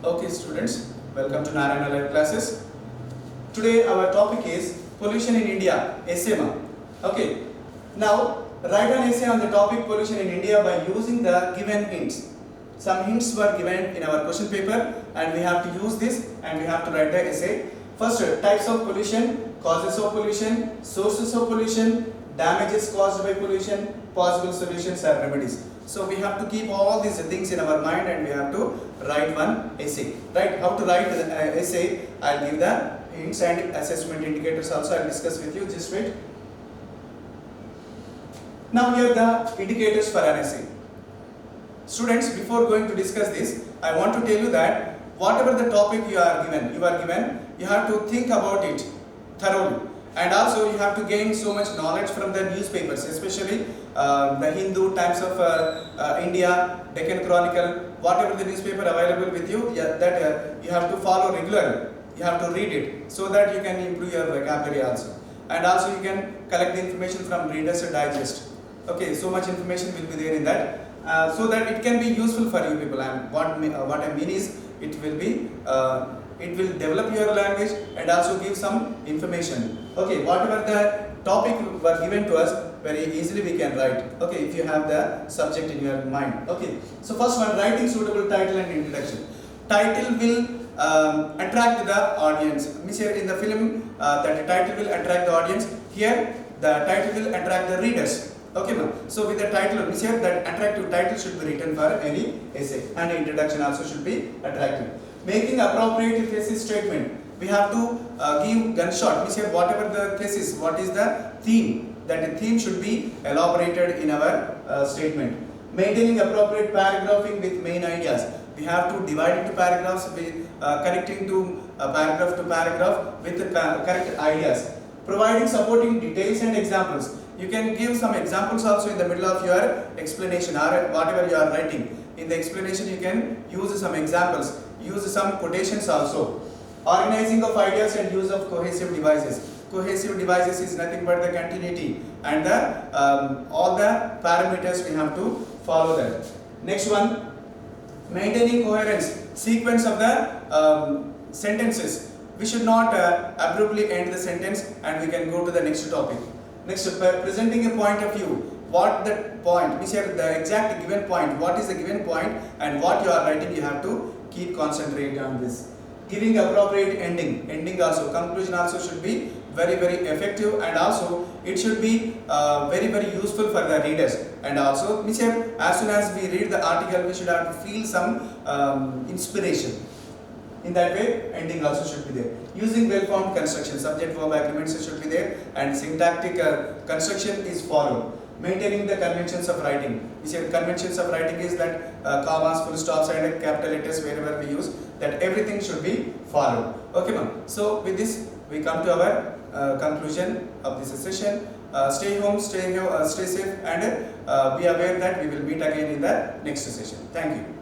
Okay students, welcome to Narayana Live classes. Today our topic is pollution in India, essay. Okay, now write an essay on the topic pollution in India by using the given hints. Some hints were given in our question paper and we have to use this and we have to write the essay. First, types of pollution, causes of pollution, sources of pollution, damages caused by pollution, possible solutions and remedies. So we have to keep all these things in our mind and we have to write one essay. Right? How to write the essay? I'll give the hints and assessment indicators also. I'll discuss with you. Just wait. Now here are the indicators for an essay. Students, before going to discuss this, I want to tell you that whatever the topic you are given, you have to think about it thoroughly. And also you have to gain so much knowledge from the newspapers, especially the Hindu, Times of India, Deccan Chronicle, whatever the newspaper available with you, that you have to follow regularly. You have to read it so that you can improve your vocabulary also. And also you can collect the information from Reader's Digest. Okay, so much information will be there in that, so that it can be useful for you people. And what I mean is, it will develop your language and also give some information. Okay, whatever the topic were given to us, very easily we can write. Okay, if you have the subject in your mind. Okay, so first one, writing suitable title and introduction. Title will attract the audience. Means here in the film, that the title will attract the audience. Here, the title will attract the readers. Okay, ma'am. So with the title, means here that attractive title should be written for any essay, and introduction also should be attractive. Making appropriate thesis statement. We have to give gunshot. Means here whatever the thesis, what is the theme? That the theme should be elaborated in our statement. Maintaining appropriate paragraphing with main ideas. We have to divide into paragraphs, connecting to paragraph with the correct ideas. Providing supporting details and examples. You can give some examples also in the middle of your explanation or whatever you are writing. In the explanation you can use some examples, use some quotations also. Organizing of ideas and use of cohesive devices. Cohesive devices is nothing but the continuity and the all the parameters we have to follow that. Next one, maintaining coherence, sequence of the sentences. We should not abruptly end the sentence and we can go to the next topic. Next, presenting a point of view. What the point, means here the exact given point, what is the given point and what you are writing, you have to keep concentrate on this. Giving appropriate ending also, conclusion also should be very effective, and also it should be very useful for the readers. And also, means here as soon as we read the article, we should have to feel some inspiration. In that way, ending also should be there. Using well-formed construction, subject-verb agreements should be there, and syntactic construction is followed. Maintaining the conventions of writing. We said conventions of writing is that commas, full stops, and capital letters wherever we use, that everything should be followed. Okay, ma'am. So with this, we come to our conclusion of this session. Stay home, stay safe, and be aware that we will meet again in the next session. Thank you.